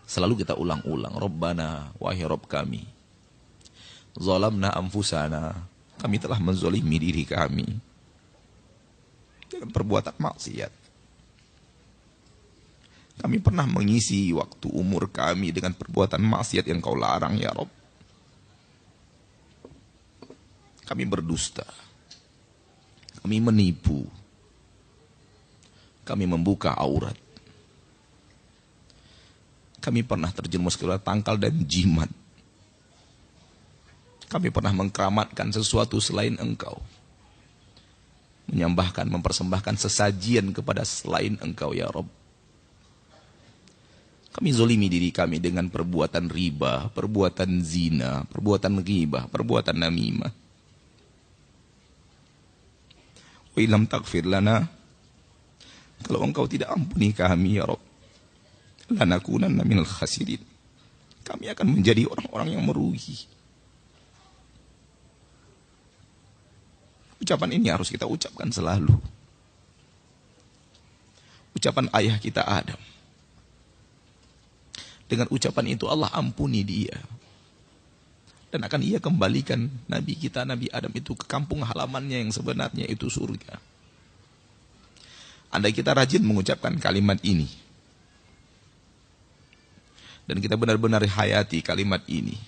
Selalu kita ulang-ulang, Rabbana, wahai Rabb kami, zalamna anfusana, kami telah menzalimi diri kami dengan perbuatan maksiat. Kami pernah mengisi waktu umur kami dengan perbuatan maksiat yang Kau larang ya Rabb. Kami berdusta, kami menipu, kami membuka aurat, kami pernah terjerumus ke dalam tangkal dan jimat. Kami pernah mengkeramatkan sesuatu selain Engkau, menyembahkan, mempersembahkan sesajian kepada selain Engkau ya Rabb. Kami zolimi diri kami dengan perbuatan riba, perbuatan zina, perbuatan ghibah, perbuatan namimah. Wa ilam taghfir lana, kalau Engkau tidak ampuni kami ya Rabb, lanakunanna minal khasirin, kami akan menjadi orang-orang yang merugi. Ucapan ini harus kita ucapkan selalu. Ucapan ayah kita Adam. Dengan ucapan itu Allah ampuni dia. Dan akan ia kembalikan Nabi kita, Nabi Adam itu ke kampung halamannya yang sebenarnya itu surga. Andai kita rajin mengucapkan kalimat ini, dan kita benar-benar hayati kalimat ini,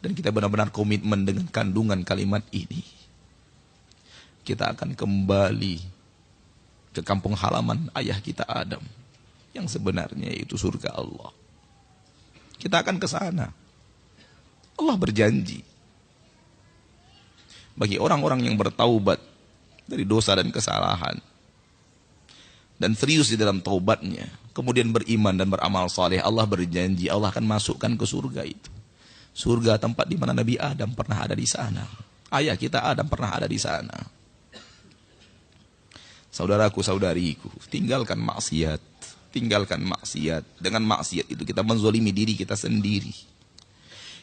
dan kita benar-benar komitmen dengan kandungan kalimat ini, kita akan kembali ke kampung halaman ayah kita Adam, yang sebenarnya itu surga Allah. Kita akan ke sana. Allah berjanji, bagi orang-orang yang bertaubat dari dosa dan kesalahan, dan serius di dalam taubatnya, kemudian beriman dan beramal saleh, Allah berjanji Allah akan masukkan ke surga itu. Surga tempat di mana Nabi Adam pernah ada di sana. Ayah kita Adam pernah ada di sana. Saudaraku, saudariku, tinggalkan maksiat. Tinggalkan maksiat. Dengan maksiat itu kita menzolimi diri kita sendiri.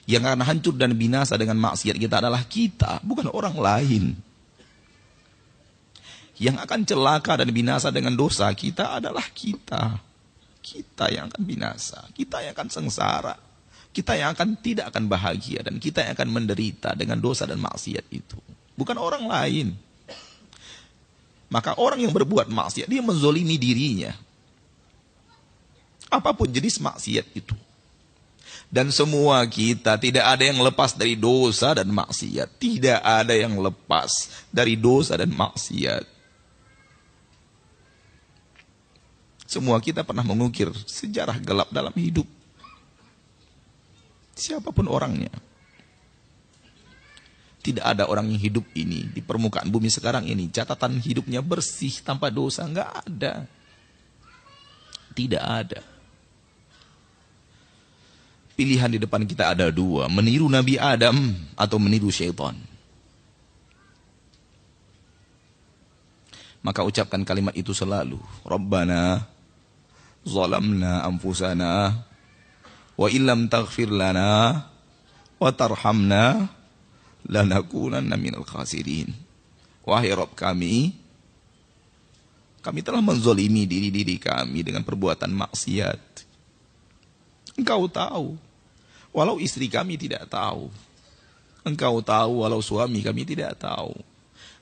Yang akan hancur dan binasa dengan maksiat kita adalah kita, bukan orang lain. Yang akan celaka dan binasa dengan dosa kita adalah kita. Kita yang akan binasa, kita yang akan sengsara, kita yang tidak akan bahagia, dan kita yang akan menderita dengan dosa dan maksiat itu, bukan orang lain. Maka orang yang berbuat maksiat, dia menzolimi dirinya, apapun jenis maksiat itu. Dan semua kita, tidak ada yang lepas dari dosa dan maksiat. Tidak ada yang lepas dari dosa dan maksiat. Semua kita pernah mengukir sejarah gelap dalam hidup. Siapapun orangnya. Tidak ada orang yang hidup ini di permukaan bumi sekarang ini catatan hidupnya bersih tanpa dosa. Enggak ada. Tidak ada. Pilihan di depan kita ada dua. Meniru Nabi Adam atau meniru syaitan. Maka ucapkan kalimat itu selalu. Rabbana zalamna anfusana wa illam taghfir lana wa tarhamna lanakunanna minal khasirin. Wahai Rabb kami, kami telah menzalimi diri-diri kami dengan perbuatan maksiat. Engkau tahu, walau istri kami tidak tahu. Engkau tahu walau suami kami tidak tahu.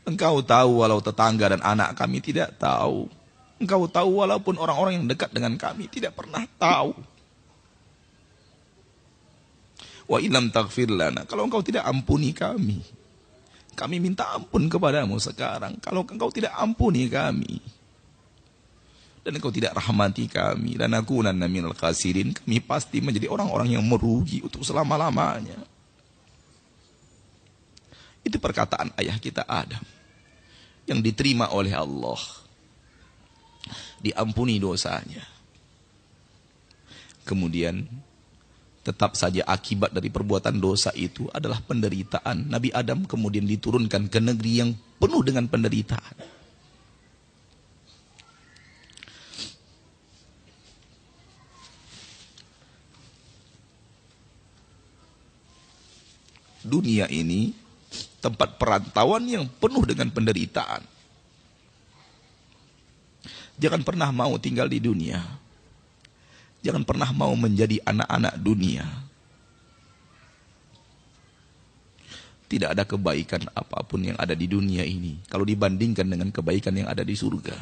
Engkau tahu walau tetangga dan anak kami tidak tahu. Engkau tahu walaupun orang-orang yang dekat dengan kami tidak pernah tahu. Wa ilam taghfir lana, kalau engkau tidak ampuni kami, kami minta ampun kepadamu sekarang. Kalau engkau tidak ampuni kami, dan engkau tidak rahmati kami, lanakunanna minal khasirin, kami pasti menjadi orang-orang yang merugi untuk selama-lamanya. Itu perkataan ayah kita Adam, yang diterima oleh Allah, diampuni dosanya. Kemudian tetap saja akibat dari perbuatan dosa itu adalah penderitaan. Nabi Adam kemudian diturunkan ke negeri yang penuh dengan penderitaan. Dunia ini tempat perantauan yang penuh dengan penderitaan. Jangan pernah mau tinggal di dunia Jangan pernah mau menjadi anak-anak dunia. Tidak ada kebaikan apapun yang ada di dunia ini kalau dibandingkan dengan kebaikan yang ada di surga.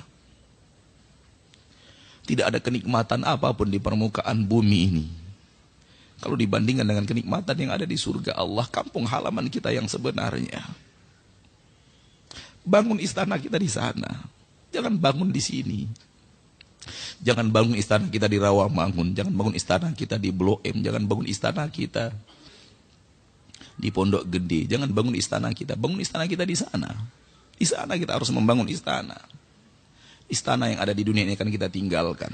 Tidak ada kenikmatan apapun di permukaan bumi ini kalau dibandingkan dengan kenikmatan yang ada di surga Allah, kampung halaman kita yang sebenarnya. Bangun istana kita di sana. Jangan bangun di sini. Jangan bangun istana kita di Rawamangun. Jangan bangun istana kita di Blok M. Jangan bangun istana kita di Pondok Gede. Jangan bangun istana kita. Bangun istana kita di sana. Di sana kita harus membangun istana. Istana yang ada di dunia ini akan kita tinggalkan.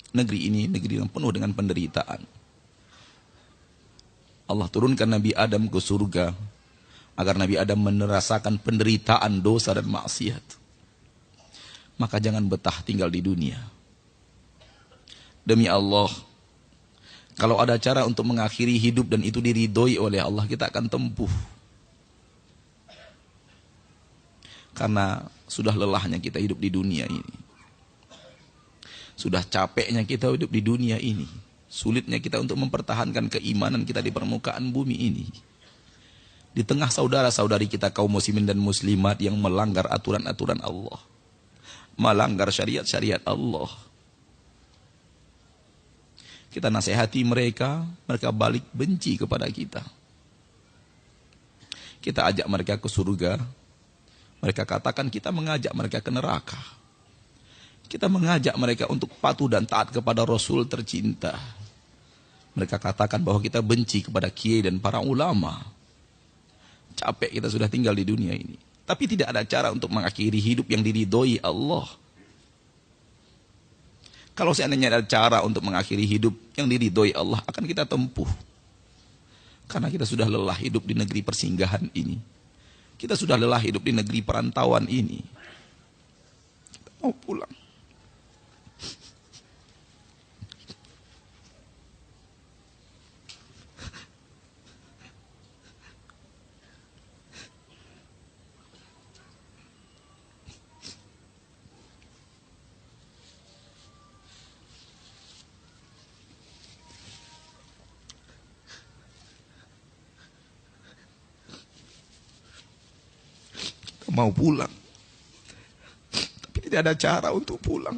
Negeri ini negeri yang penuh dengan penderitaan. Allah turunkan Nabi Adam ke surga agar Nabi Adam merasakan penderitaan dosa dan maksiat. Maka jangan betah tinggal di dunia. Demi Allah, kalau ada cara untuk mengakhiri hidup dan itu diridhoi oleh Allah, kita akan tempuh. Karena sudah lelahnya kita hidup di dunia ini. Sudah capeknya kita hidup di dunia ini. Sulitnya kita untuk mempertahankan keimanan kita di permukaan bumi ini. Di tengah saudara-saudari kita kaum muslimin dan muslimat yang melanggar aturan-aturan Allah. Melanggar syariat-syariat Allah. Kita nasihati mereka, mereka balik benci kepada kita. Kita ajak mereka ke surga. Mereka katakan kita mengajak mereka ke neraka. Kita mengajak mereka untuk patuh dan taat kepada Rasul tercinta. Mereka katakan bahwa kita benci kepada kiai dan para ulama. Capek kita sudah tinggal di dunia ini. Tapi tidak ada cara untuk mengakhiri hidup yang diridhoi Allah. Kalau seandainya ada cara untuk mengakhiri hidup yang diridhoi Allah, akan kita tempuh. Karena kita sudah lelah hidup di negeri persinggahan ini. Kita sudah lelah hidup di negeri perantauan ini. Kita mau pulang. Mau pulang, tapi tidak ada cara untuk pulang.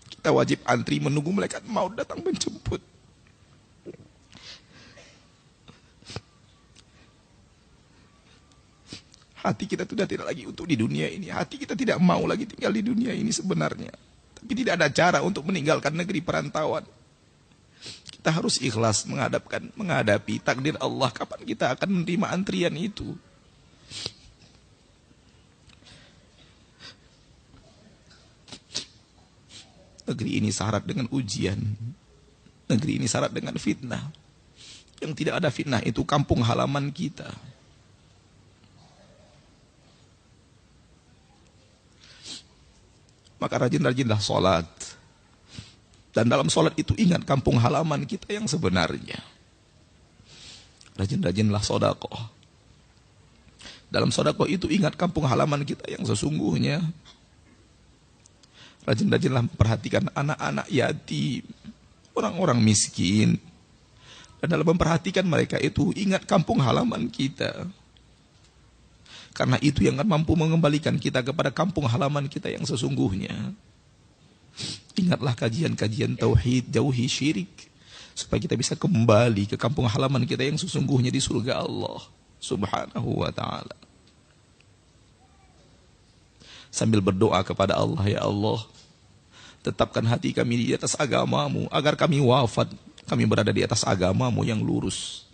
Kita wajib antri menunggu malaikat maut datang menjemput. Hati kita sudah tidak lagi untuk di dunia ini. Hati kita tidak mau lagi tinggal di dunia ini sebenarnya. Tapi tidak ada cara untuk meninggalkan negeri perantauan. Kita harus ikhlas menghadapi takdir Allah kapan kita akan menerima antrian itu. Negeri ini syarat dengan ujian. Negeri ini syarat dengan fitnah. Yang tidak ada fitnah itu kampung halaman kita. Maka rajin-rajinlah sholat. Dan dalam sholat itu ingat kampung halaman kita yang sebenarnya. Rajin-rajinlah sedekah. Dalam sedekah itu ingat kampung halaman kita yang sesungguhnya. Rajin-rajinlah memperhatikan anak-anak yatim, orang-orang miskin. Dan dalam memperhatikan mereka itu, ingat kampung halaman kita. Karena itu yang akan mampu mengembalikan kita kepada kampung halaman kita yang sesungguhnya. Ingatlah kajian-kajian tauhid, jauhi syirik. Supaya kita bisa kembali ke kampung halaman kita yang sesungguhnya di surga Allah Subhanahu wa ta'ala. Sambil berdoa kepada Allah, ya Allah, tetapkan hati kami di atas agamamu, agar kami wafat, kami berada di atas agamamu yang lurus.